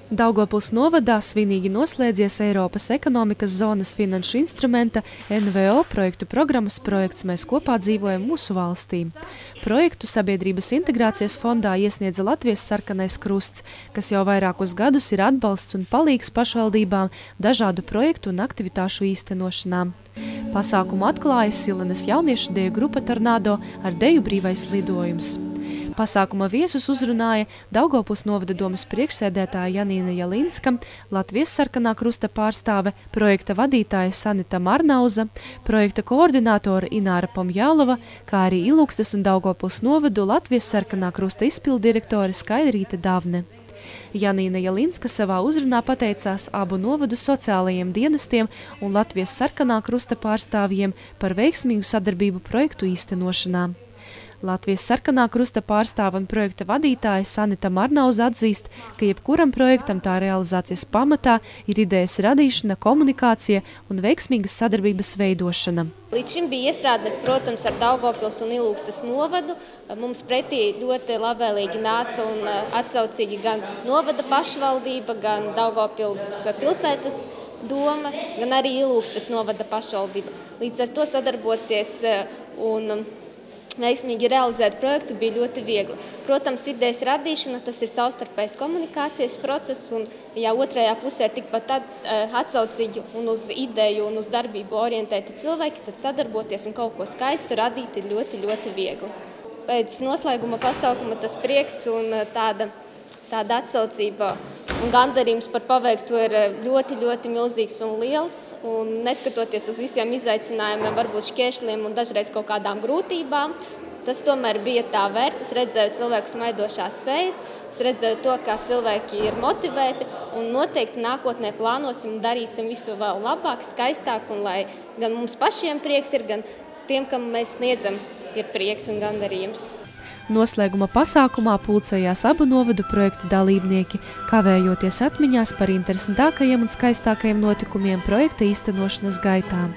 Daugavpils novadā svinīgi noslēdzies Eiropas ekonomikas zonas finanšu instrumenta NVO projektu programmas projekts Mēs kopā dzīvojam mūsu valstī. Projektu Sabiedrības integrācijas fondā iesniedza Latvijas Sarkanais krusts, kas jau vairākus gadus ir atbalsts un palīgs pašvaldībām dažādu projektu un aktivitāšu īstenošanā. Pasākumu atklāja Silenes jauniešu deju grupa Tornado ar deju brīvais lidojums. Pasākuma viesus uzrunāja Daugavpils novada domas priekšsēdētāja Janīna Jalinska, Latvijas Sarkanā krusta pārstāve, projekta vadītāja Sanita Marnauza, projekta koordinātora Ināra Pomjālova, kā arī Ilūgstes un Daugavpils novadu Latvijas Sarkanā krusta izpildirektore Skaidrīte Davne. Janīna Jalinska savā uzrunā pateicās abu novadu sociālajiem dienestiem un Latvijas Sarkanā krusta pārstāvjiem par veiksmīgu sadarbību projektu īstenošanā. Latvijas Sarkanā krusta pārstāve un projekta vadītāja Sanita Marnauza atzīst, ka jebkuram projektam tā realizācijas pamatā ir idejas radīšana, komunikācija un veiksmīgas sadarbības veidošana. Līdz šim bija iestrādnes, protams, ar Daugavpils un Ilūgstes novadu. Mums pretī ļoti labvēlīgi nāca un atsaucīgi gan novada pašvaldība, gan Daugavpils pilsētas doma, gan arī Ilūgstes novada pašvaldība. Līdz ar to sadarboties un veiksmīgi realizēt projektu bija ļoti viegli. Protams, idejas radīšana, tas ir savstarpējs komunikācijas process, un ja otrajā pusē ir tikpat atsaucīgi un uz ideju un uz darbību orientēti cilvēki, tad sadarboties un kaut ko skaistu radīt ir ļoti, ļoti viegli. Pēc noslēguma pasaukuma tas prieks un tāda atsaucība un gandarījums par paveikto ir ļoti, ļoti milzīgs un liels. Un neskatoties uz visiem izaicinājumiem, varbūt šķēršļiem un dažreiz kaut kādām grūtībām, tas tomēr bija tā vērts. Es redzēju cilvēku smaidošās sejas, es redzēju to, kā cilvēki ir motivēti un noteikti nākotnē plānosim un darīsim visu vēl labāk, skaistāk un lai gan mums pašiem prieks ir, gan tiem, kam mēs sniedzam, ir prieks un gandarījums. Noslēguma pasākumā pulcējās abu novadu projekta dalībnieki, kavējoties atmiņās par interesantākajiem un skaistākajiem notikumiem projekta īstenošanas gaitā.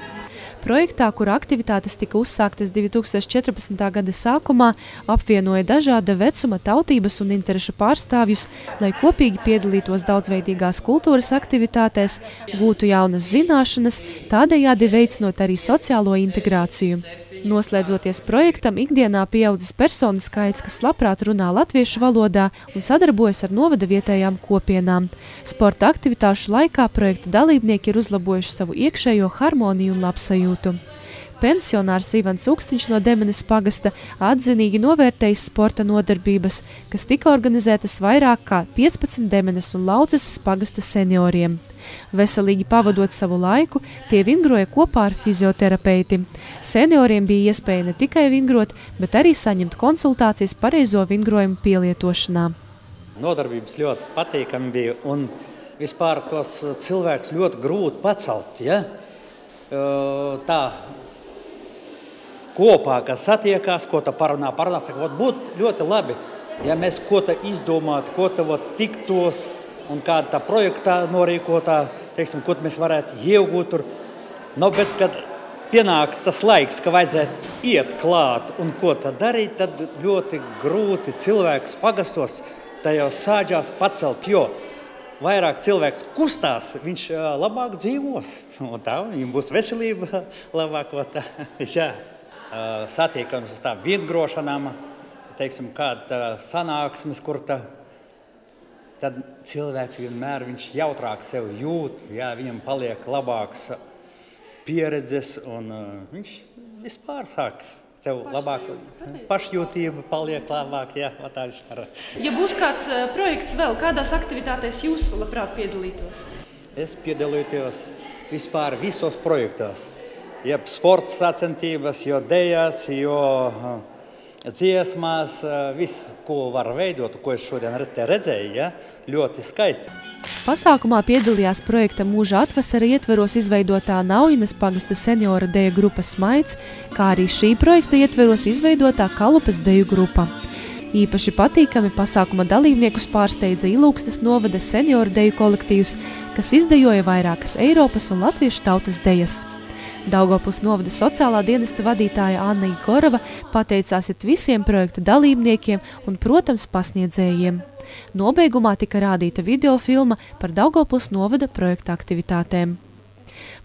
Projektā, kura aktivitātes tika uzsāktas 2014. gada sākumā, apvienoja dažāda vecuma, tautības un interešu pārstāvjus, lai kopīgi piedalītos daudzveidīgās kultūras aktivitātēs, gūtu jaunas zināšanas, tādējādi veicinot arī sociālo integrāciju. Noslēdzoties projektam, ikdienā pieaudzis personu skaits, kas labprāt runā latviešu valodā un sadarbojas ar novada vietējām kopienām. Sporta aktivitāšu laikā projekta dalībnieki ir uzlabojuši savu iekšējo harmoniju un labsajūtu. Pensionārs Ivans Ukstiņš no Demenes pagasta atzinīgi novērtējis sporta nodarbības, kas tika organizētas vairāk kā 15 Demenes un Laudzes pagasta senioriem. Veselīgi pavadot savu laiku, tie vingroja kopā ar fizioterapeiti. Senioriem bija iespēja ne tikai vingrot, bet arī saņemt konsultācijas pareizo vingrojumu pielietošanā. Nodarbības ļoti patīkami bija un vispār tos cilvēks ļoti grūti pacelt. Ja? Tā kopā, kas satiekās, ko ta parunā, saka, būtu ļoti labi, ja mēs ko ta izdomātu, ko ta tiktos un kāda tā projektā norīkotā, teiksim, ko mēs varētu iegūt tur. No, bet, kad pienāk tas laiks, ka vajadzētu iet klāt un ko tad darīt, tad ļoti grūti cilvēks pagastos tajos sāģās pacelt, jo vairāk cilvēks kustās, viņš labāk dzīvos. Un tā, viņam būs veselība labāk. Jā. Satiekams uz tā vingrošanām, teiksim, kāda sanāksmes, kur tad cilvēks vienmēr viņš jautrāk sev jūt, jā, viņam paliek labāks pieredzes un viņš vispār sāk sev labāk, pašjūtība paliek labāk, jā, tā viņš ar. Ja būs kāds projekts vēl, kādās aktivitātēs jūs labprāt piedalītos? Es piedalītos vispār visos projektos. Ja sports sacensības, jo dejas, jo dziesmās, viss, ko var veidot, ko es šodien redzēju, ja, ļoti skaisti. Pasākumā piedalījās projekta Mūža atvasara ietveros izveidotā Naujinas pagasta seniora deju grupa Smaids, kā arī šī projekta ietveros izveidotā Kalupes deju grupa. Īpaši patīkami pasākuma dalībniekus pārsteidza Ilūgstes novada senioru deju kolektīvs, kas izdejoja vairākas Eiropas un latviešu tautas dejas. Daugavpils novada sociālā dienesta vadītāja Anna Igorova pateicās visiem projekta dalībniekiem un, protams, pasniedzējiem. Nobeigumā tika rādīta videofilma par Daugavpils novada projekta aktivitātēm.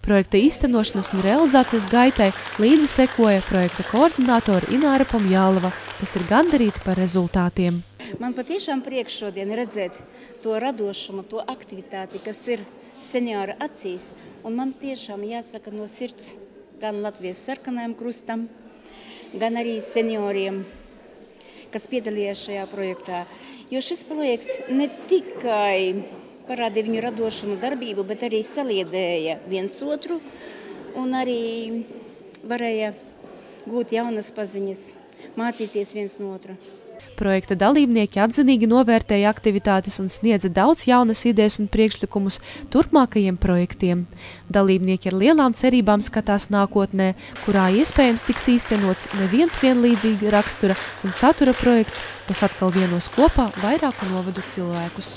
Projekta īstenošanas un realizācijas gaitai līdzi sekoja projekta koordinātora Ināra Pomjālova, kas ir gandarīta par rezultātiem. Man patiešām prieks šodien redzēt to radošumu, to aktivitāti, kas ir senjora acīs. Un man tiešām jāsaka no sirds gan Latvijas sarkanajam krustam, gan arī senioriem, kas piedalījās šajā projektā. Jo šis projekts ne tikai parādīja viņu radošumu darbību, bet arī saliedēja viens otru un arī varēja gūt jaunas paziņas, mācīties viens no otra. Projekta dalībnieki atzinīgi novērtēja aktivitātes un sniedza daudz jaunas idejas un priekšlikumus turpmākajiem projektiem. Dalībnieki ar lielām cerībām skatās nākotnē, kurā iespējams tiks īstenots neviens vienlīdzīga rakstura un satura projekts, kas atkal vienos kopā vairāku novadu cilvēkus.